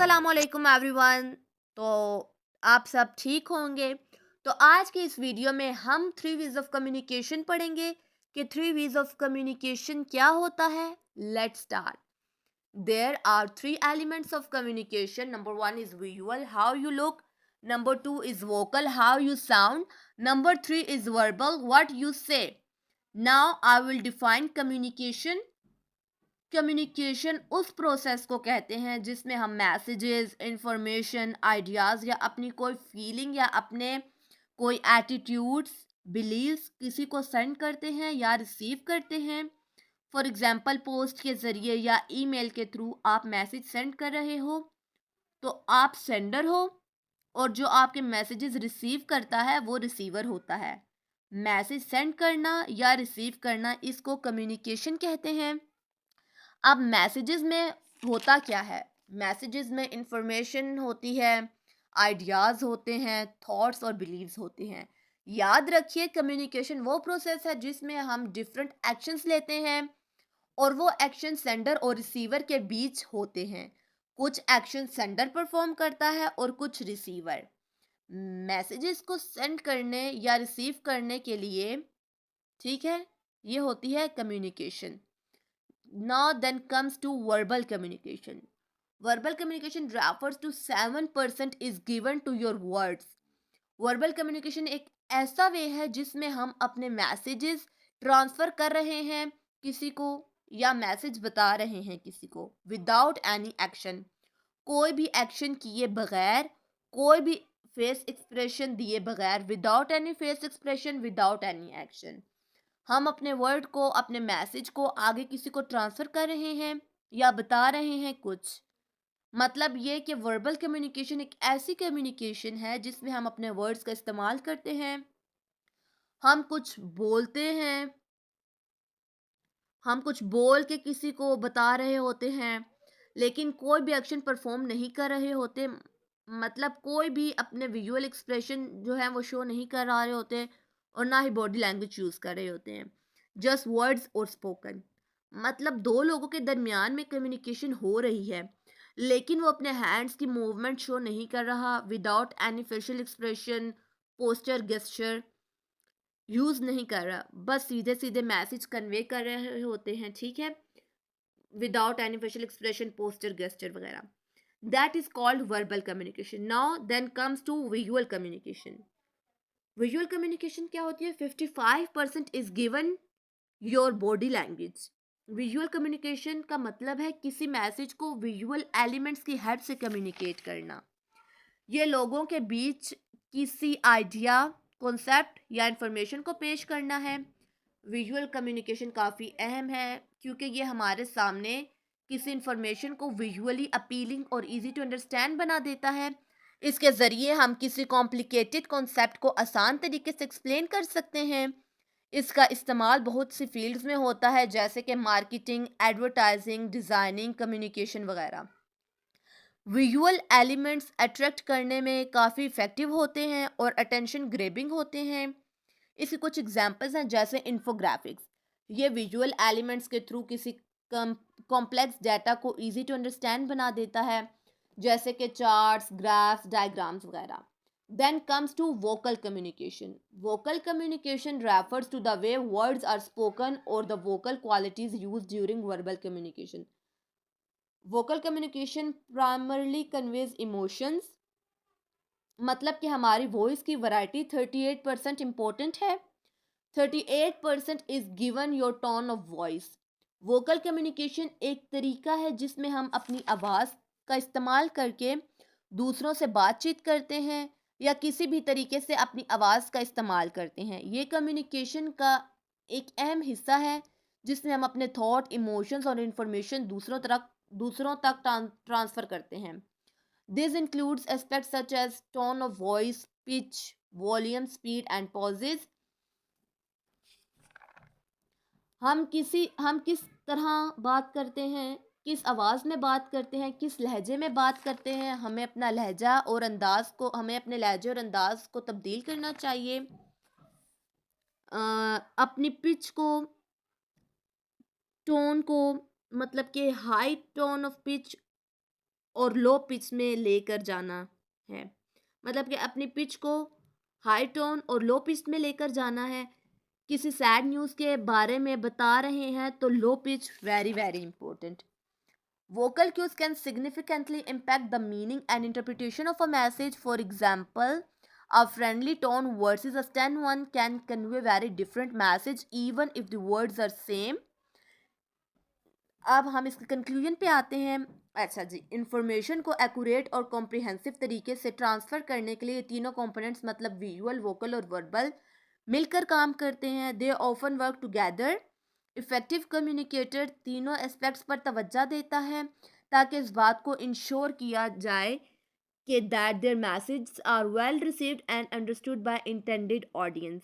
अस्सलामुअलैकुम एवरीवन। तो आप सब ठीक होंगे। तो आज के इस वीडियो में हम थ्री वीज ऑफ कम्युनिकेशन पढ़ेंगे कि थ्री वीज ऑफ कम्युनिकेशन क्या होता है। Let's start. There are three elements of communication. Number one is visual, how you look. Number two is vocal, how you sound. Number three is verbal, what you say. Now I will define communication. Communication उस process को कहते हैं जिसमें हम messages, information, ideas या अपनी कोई feeling या अपने कोई एटीट्यूड्स, बिलीव्स किसी को सेंड करते हैं या रिसीव करते हैं। फॉर एग्जांपल, पोस्ट के ज़रिए या ईमेल के थ्रू आप मैसेज सेंड कर रहे हो तो आप सेंडर हो, और जो आपके मैसेजेस रिसीव करता है वो रिसीवर होता है। मैसेज सेंड करना या रिसीव करना, इसको कम्युनिकेशन कहते हैं। अब मैसेजेस में होता क्या है? मैसेजेस में इंफॉर्मेशन होती है, आइडियाज़ होते हैं, थॉट्स और बिलीव्स होते हैं। याद रखिए, कम्युनिकेशन वो प्रोसेस है जिसमें हम डिफरेंट एक्शंस लेते हैं और वो एक्शन सेंडर और रिसीवर के बीच होते हैं। कुछ एक्शन सेंडर परफॉर्म करता है और कुछ रिसीवर। मैसेजेस को सेंड करने या रिसीव करने के लिए, ठीक है, ये होती है communication. Now then comes to verbal communication. Verbal communication refers to 7% is given to your words. Verbal communication एक ऐसा वे है जिसमें हम अपने मैसेजेस ट्रांसफर कर रहे हैं किसी को, या मैसेज बता रहे हैं किसी को, विदाउट एनी एक्शन। कोई भी एक्शन किए बगैर, कोई भी फेस एक्सप्रेशन दिए बगैर, without any face expression, without any action, हम अपने वर्ड को, अपने मैसेज को आगे किसी को ट्रांसफर कर रहे हैं या बता रहे हैं कुछ। मतलब ये कि वर्बल कम्युनिकेशन एक ऐसी कम्युनिकेशन है जिसमें हम अपने वर्ड्स का इस्तेमाल करते हैं, हम कुछ बोलते हैं, हम कुछ बोल के किसी को बता रहे होते हैं, लेकिन कोई भी एक्शन परफॉर्म नहीं कर रहे होते। मतलब कोई भी अपने विजुअल एक्सप्रेशन जो है वो शो नहीं कर रहे होते, और ना ही बॉडी लैंग्वेज यूज़ कर रहे होते हैं। जस्ट वर्ड्स और स्पोकन। मतलब दो लोगों के दरमियान में कम्युनिकेशन हो रही है, लेकिन वो अपने हैंड्स की मूवमेंट शो नहीं कर रहा, without any facial expression, posture, gesture use नहीं कर रहा, बस सीधे सीधे मैसेज कन्वे कर रहे होते हैं, ठीक है, without any facial expression, posture, gesture वगैरह। That is called verbal communication. Now then comes to visual communication. Visual communication क्या होती है? 55% is given your body language. Visual communication का मतलब है किसी मैसेज को विजुअल एलिमेंट्स की हेल्प से कम्युनिकेट करना। ये लोगों के बीच किसी आइडिया, कॉन्सेप्ट या इंफॉर्मेशन को पेश करना है। विजुअल कम्युनिकेशन काफ़ी अहम है क्योंकि ये हमारे सामने किसी इंफॉर्मेशन को विजुअली अपीलिंग और इजी टू अंडरस्टैंड बना देता है। इसके ज़रिए हम किसी कॉम्प्लिकेटेड कॉन्सेप्ट को आसान तरीके से एक्सप्लेन कर सकते हैं। इसका इस्तेमाल बहुत सी फील्ड्स में होता है, जैसे कि मार्केटिंग, एडवर्टाइजिंग, डिज़ाइनिंग, कम्युनिकेशन वगैरह। विजुअल एलिमेंट्स अट्रैक्ट करने में काफ़ी इफ़ेक्टिव होते हैं और अटेंशन ग्रेबिंग होते हैं। इसके कुछ एग्जांपल्स हैं, जैसे इन्फोग्राफिक्स। ये विजुअल एलिमेंट्स के थ्रू किसी कॉम्प्लेक्स डाटा को इजी टू अंडरस्टैंड बना देता है, जैसे कि चार्ट्स, ग्राफ्स, डायग्राम्स वगैरह। Then comes to vocal communication. Vocal communication refers to the way words are spoken और the vocal qualities use during verbal communication. Vocal communication primarily conveys emotions. मतलब कि हमारी वॉइस की वैरायटी 38% इम्पोर्टेंट है। 38% is given your tone of voice. Vocal communication एक तरीका है जिसमें हम अपनी आवाज़ का इस्तेमाल करके दूसरों से बातचीत करते हैं या किसी भी तरीके से अपनी आवाज़ का इस्तेमाल करते हैं। ये कम्युनिकेशन का एक अहम हिस्सा है जिसमें हम अपने थॉट, इमोशंस और इन्फॉर्मेशन दूसरों तक ट्रांसफ़र करते हैं। This includes aspects such as tone of voice, pitch, volume, speed, and pauses. हम किस तरह बात करते हैं, किस आवाज़ में बात करते हैं, किस लहजे में बात करते हैं, हमें अपने लहजे और अंदाज को तब्दील करना चाहिए। अपनी पिच को, टोन को, मतलब कि हाई टोन ऑफ पिच और लो पिच में लेकर जाना है। मतलब कि अपनी पिच को हाई टोन और लो पिच में लेकर जाना है। किसी सैड न्यूज़ के बारे में बता रहे हैं तो low pitch very very important. Vocal cues can significantly impact the meaning and interpretation of a message. For example, a friendly tone versus a stern one can convey very different message even if the words are same. अब हम इसके conclusion पे आते हैं। अच्छा जी, information को accurate और comprehensive तरीके से ट्रांसफ़र करने के लिए ये तीनों कंपोनेंट्स मतलब विजुअल, वोकल और वर्बल मिलकर काम करते हैं। They often work together. Effective communicator तीनों एस्पेक्ट्स पर तवज्जो देता है ताकि इस बात को इंश्योर किया जाए कि that their message are well received and understood by intended audience.